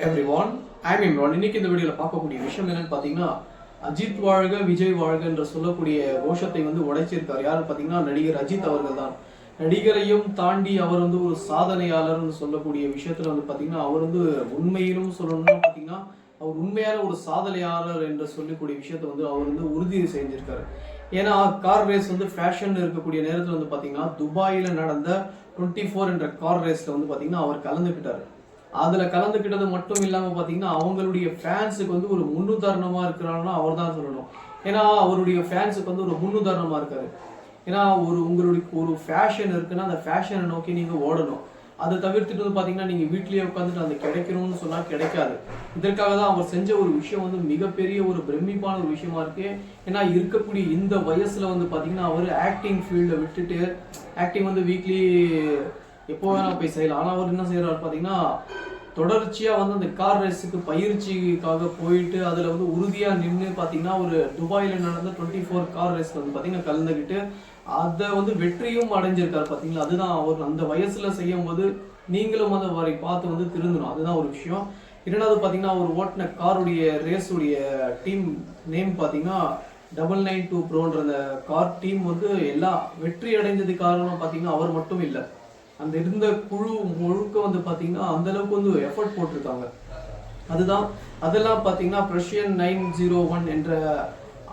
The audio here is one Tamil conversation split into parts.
Everyone I'm Imran. இன்னைக்கு இந்த வீடியோவில் பார்க்கக்கூடிய விஷயம் என்னன்னு பார்த்தீங்கன்னா, அஜித் வாழ்க விஜய் வாழ்க என்று சொல்லக்கூடிய கோஷத்தை உடைச்சிருக்காரு. யாரு பார்த்தீங்கன்னா, நடிகர் அஜித் அவர்கள் தான். நடிகரையும் தாண்டி அவர் ஒரு சாதனையாளர்னு சொல்லக்கூடிய விஷயத்துல பார்த்தீங்கன்னா, அவர் உண்மையிலும் சொல்லணும்னா பார்த்தீங்கன்னா, அவர் உண்மையான ஒரு சாதனையாளர் என்று சொல்லக்கூடிய விஷயத்தை அவர் உறுதி செஞ்சிருக்காரு. ஏன்னா கார் ரேஸ் ஃபேஷன் இருக்கக்கூடிய நேரத்தில் பார்த்தீங்கன்னா, துபாயில் நடந்த 24 என்ற கார் ரேஸ்ல பார்த்தீங்கன்னா அவர் கலந்துக்கிட்டாரு. அதுல கலந்துக்கிட்டது மட்டும் இல்லாம பாத்தீங்கன்னா, அவங்களுடைய ஃபேன்ஸுக்கு ஒரு முன்னுதாரணமா இருக்கிறாங்கன்னா அவர் தான் சொல்லணும். ஏன்னா அவருடைய ஃபேன்ஸுக்கு ஒரு முன்னுதாரணமா இருக்காரு. ஏன்னா உங்களுடைய ஒரு ஃபேஷன் இருக்குன்னா அந்த ஃபேஷனை நோக்கி நீங்க ஓடணும். அதை தவிர்த்துட்டு பாத்தீங்கன்னா நீங்க வீட்லயே உட்காந்துட்டு அந்த கிடைக்கணும்னு சொன்னா கிடைக்காது. இதற்காக தான் அவர் செஞ்ச ஒரு விஷயம் மிகப்பெரிய ஒரு பிரமிப்பான ஒரு விஷயமா இருக்கு. ஏன்னா இருக்கக்கூடிய இந்த வயசுல பாத்தீங்கன்னா அவர் ஆக்டிங் ஃபீல்ட விட்டுட்டு ஆக்டிங் வீக்லி எப்போ வேணா போய் செய்யலாம். ஆனால் அவர் என்ன செய்யறாரு பார்த்தீங்கன்னா, தொடர்ச்சியா அந்த கார் ரேஸுக்கு பயிற்சிக்காக போயிட்டு அதுல உறுதியா நின்று பார்த்தீங்கன்னா ஒரு துபாயில நடந்த 24 கார் ரேஸ் பார்த்தீங்கன்னா கலந்துக்கிட்டு அதை வெற்றியும் அடைஞ்சிருக்காரு பார்த்தீங்களா. அதுதான் அவர் அந்த வயசுல செய்யும் போது நீங்களும் அவரை பார்த்து திருந்தணும். அதுதான் ஒரு விஷயம். இரண்டாவது பார்த்தீங்கன்னா அவர் ஓட்டின காருடைய ரேஸுடைய டீம் நேம் பார்த்தீங்கன்னா 992 ப்ரோன்ற அந்த கார் டீம் எல்லாம் வெற்றி அடைஞ்சது காரணம் பார்த்தீங்கன்னா அவர் மட்டும் இல்லை, அந்த இருந்த குழு முழுக்க பாத்தீங்கன்னா அந்த அளவுக்கு எஃபர்ட் போட்டிருக்காங்க. அதெல்லாம் பாத்தீங்கன்னா பிரஷியன் 901 என்ற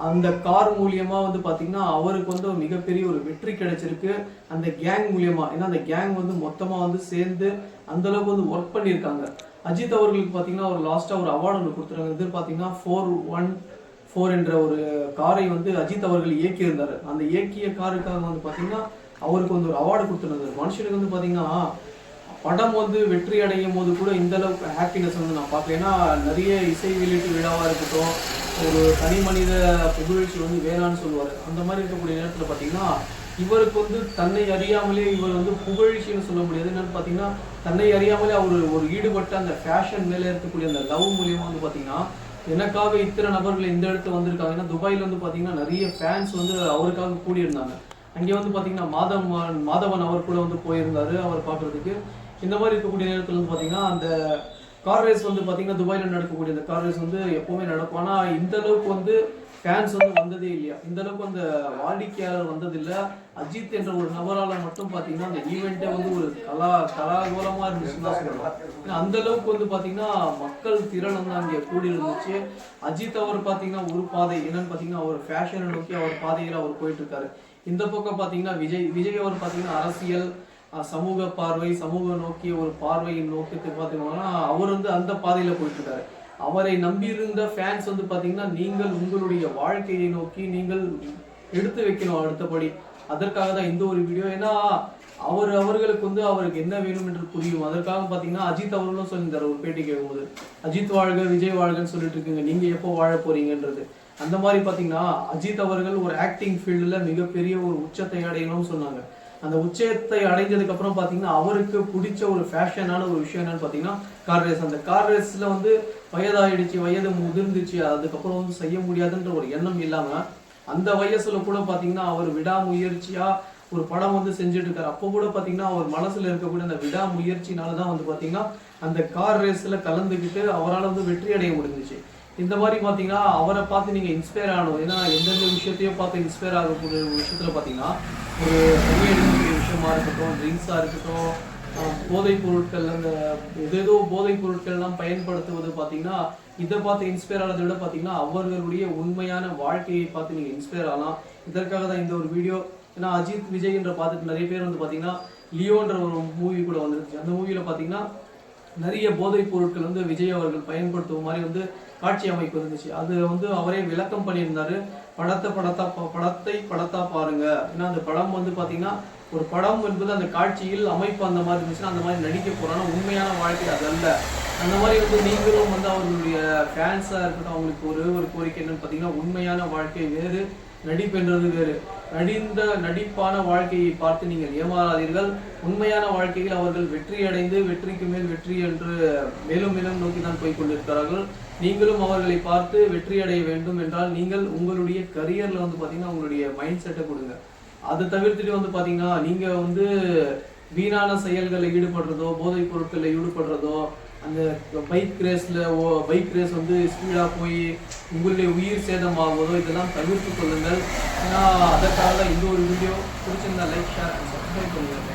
அந்த கார் மூலியமா பாத்தீங்கன்னா அவருக்கு மிகப்பெரிய ஒரு வெற்றி கிடைச்சிருக்கு. அந்த கேங் மூலியமா, ஏன்னா அந்த கேங் மொத்தமா சேர்ந்து அந்த அளவுக்கு ஒர்க் பண்ணியிருக்காங்க. அஜித் அவர்களுக்கு பாத்தீங்கன்னா ஒரு லாஸ்டா ஒரு அவார்டு ஒன்று கொடுத்துருக்காங்க. இது பாத்தீங்கன்னா 414 என்ற ஒரு காரை அஜித் அவர்கள் இயக்கி இருந்தாரு. அந்த இயக்கிய காருக்காக பாத்தீங்கன்னா அவருக்கு ஒரு அவார்டு கொடுத்துருந்தாரு. மனுஷனுக்கு பாத்தீங்கன்னா படம் வெற்றி அடையும் போது கூட இந்த அளவுக்கு ஹாப்பினஸ் நான் பார்க்கல. ஏன்னா நிறைய இசை வெளியீட்டு விழாவா இருக்கட்டும், ஒரு தனி மனித புகழ்ச்சி வேணான்னு சொல்லுவாரு. அந்த மாதிரி இருக்கக்கூடிய நேரத்துல பாத்தீங்கன்னா இவருக்கு தன்னை அறியாமலே இவர் புகழ்ச்சின்னு சொல்ல முடியாது. என்னன்னு பாத்தீங்கன்னா தன்னை அறியாமலே அவர் ஒரு ஈடுபட்ட அந்த ஃபேஷன் மேல இருக்கக்கூடிய அந்த லவ் மூலியமா பாத்தீங்கன்னா எனக்காக இத்தனை நபர்கள் இந்த இடத்துல வந்திருக்காங்க. ஏன்னா துபாயில பாத்தீங்கன்னா நிறைய ஃபேன்ஸ் அவருக்காக கூடியிருந்தாங்க. அங்கே பார்த்தீங்கன்னா மாதவன் அவர் கூட போயிருந்தாரு அவர் பார்க்கறதுக்கு. இந்த மாதிரி இருக்கக்கூடிய நேரத்தில் பார்த்தீங்கன்னா அந்த கார் ரேஸ் பார்த்தீங்கன்னா துபாயில் நடக்கக்கூடிய அந்த கார் ரேஸ் எப்பவுமே நடக்கும். ஆனால் இந்த அளவுக்கு ஃபேன்ஸ் வந்ததே இல்லையா, இந்த அளவுக்கு அந்த வாடிக்கையாளர் வந்ததில்லை. அஜித் என்ற ஒரு நபரால் மட்டும் பார்த்தீங்கன்னா அந்த ஈவெண்ட்டே ஒரு கலாகோலமாக இருந்துச்சுன்னு தான் சொல்லலாம். அந்த அளவுக்கு பார்த்தீங்கன்னா மக்கள் திறன் அங்கே கூடி இருந்துச்சு. அஜித் அவர் பார்த்தீங்கன்னா ஒரு பாதை என்னன்னு பார்த்தீங்கன்னா அவர் ஃபேஷனை நோக்கி அவர் பாதையில் அவர் போயிட்டு இருக்காரு. இந்த பக்கம் பார்த்தீங்கன்னா விஜய் அவர் பார்த்தீங்கன்னா அரசியல், சமூக பார்வை, சமூக நோக்கிய ஒரு பார்வையின் நோக்கத்துக்கு பார்த்தீங்கன்னா அவர் அந்த பாதையில போயிட்டு இருக்காரு. அவரை நம்பியிருந்த ஃபேன்ஸ் பார்த்தீங்கன்னா நீங்கள் உங்களுடைய வாழ்க்கையை நோக்கி நீங்கள் எடுத்து வைக்கணும் அடுத்தபடி. அதற்காக தான் இந்த ஒரு வீடியோ. ஏன்னா அவர்களுக்கு அவருக்கு என்ன வேணும் என்று புரியும். அதற்காக பார்த்தீங்கன்னா அஜித் அவர்களும் சொல்லியிருந்தார் ஒரு பேட்டி கேட்கும்போது, அஜித் வாழ்க விஜய் வாழ்கன்னு சொல்லிட்டு இருக்கீங்க, நீங்க எப்போ வாழ போறீங்கன்றது. அந்த மாதிரி பார்த்தீங்கன்னா அஜித் அவர்கள் ஒரு ஆக்டிங் ஃபீல்டில் மிகப்பெரிய ஒரு உச்சத்தை அடையணும்னு சொன்னாங்க. அந்த உச்சத்தை அடைஞ்சதுக்கு அப்புறம் பார்த்தீங்கன்னா அவருக்கு பிடிச்ச ஒரு ஃபேஷனான ஒரு விஷயம் என்னன்னு பார்த்தீங்கன்னா கார் ரேஸ். அந்த கார் ரேஸ்ல வயதாயிடுச்சு, வயது முதிர்ந்துச்சு, அதுக்கப்புறம் செய்ய முடியாதுன்ற ஒரு எண்ணம் இல்லாம அந்த வயசுல கூட பார்த்தீங்கன்னா அவர் விடாமுயற்சியா ஒரு படம் செஞ்சுட்டு இருக்காரு. அப்போ கூட பார்த்தீங்கன்னா அவர் மனசுல இருக்கக்கூடிய அந்த விடாமுயற்சினாலதான் பார்த்தீங்கன்னா அந்த கார் ரேஸ்ல கலந்துக்கிட்டு அவரால் வெற்றி அடைய முடிஞ்சிச்சு. இந்த மாதிரி பார்த்தீங்கன்னா அவரை பார்த்து நீங்கள் இன்ஸ்பயர் ஆகணும். ஏன்னா எந்தெந்த விஷயத்தையும் பார்த்து இன்ஸ்பயர் ஆகக்கூடிய விஷயத்தில் பார்த்தீங்கன்னா ஒரு தனி எடுக்கக்கூடிய விஷயமா இருக்கட்டும், ட்ரிங்க்ஸாக இருக்கட்டும், போதைப் பொருட்கள், அந்த ஏதேதோ போதைப் பொருட்கள்லாம் பயன்படுத்துவது பார்த்தீங்கன்னா இதை பார்த்து இன்ஸ்பயர் ஆனதை விட பார்த்தீங்கன்னா அவர்களுடைய உண்மையான வாழ்க்கையை பார்த்து நீங்கள் இன்ஸ்பயர் ஆகலாம். இதற்காக தான் இந்த ஒரு வீடியோ. ஏன்னா அஜித் விஜய் என்ற பார்த்துட்டு நிறைய பேர் பார்த்தீங்கன்னா லியோன்ற ஒரு மூவி கூட வந்துருச்சு. அந்த மூவியில் பார்த்தீங்கன்னா நிறைய போதைப் பொருட்கள் விஜய் அவர்கள் பயன்படுத்தும் மாதிரி காட்சி அமைப்பு இருந்துச்சு. அது அவரே விளக்கம் பண்ணியிருந்தாரு. படத்தை பாருங்க. ஏன்னா அந்த படம் பாத்தீங்கன்னா ஒரு படம் என்பது அந்த காட்சியில் அமைப்பு அந்த மாதிரி இருந்துச்சுன்னா அந்த மாதிரி நடிக்க போறாங்கன்னா உண்மையான வாழ்க்கை அது அல்ல. அந்த மாதிரி நீங்களும் அவர்களுடைய ஃபேன்ஸா இருக்கட்டும், அவங்களுக்கு ஒரு கோரிக்கை என்னன்னு பாத்தீங்கன்னா உண்மையான வாழ்க்கை வேறு, நடிப்பென்றது வேறு. நடிப்பான வாழ்க்கையை பார்த்து நீங்கள் ஏமாறாதீர்கள். உண்மையான வாழ்க்கையில் அவர்கள் வெற்றி அடைந்து வெற்றிக்கு மேல் வெற்றி என்று மேலும் மேலும் நோக்கி தான் போய் கொண்டிருக்கிறார்கள். நீங்களும் அவர்களை பார்த்து வெற்றி அடைய வேண்டும் என்றால் நீங்கள் உங்களுடைய கரியர்ல பாத்தீங்கன்னா உங்களுடைய மைண்ட் செட்டை கொடுங்க. அதை தவிர்த்துட்டு பாத்தீங்கன்னா நீங்க வீணான செயல்களில் ஈடுபடுறதோ, போதைப் பொருட்களில் ஈடுபடுறதோ, அந்த பைக் ரேஸ் வந்து ஸ்பீடாக போய் உங்களுடைய உயிர் சேதம் ஆகுவதோ இதெல்லாம் தவிர்த்து கொள்ளுங்கள். ஏன்னா அதற்காக இந்த ஒரு வீடியோ பிடிச்சிருந்தா லைக், ஷேர் அண்ட் சப்ஸ்கிரைப் பண்ணுங்கள்.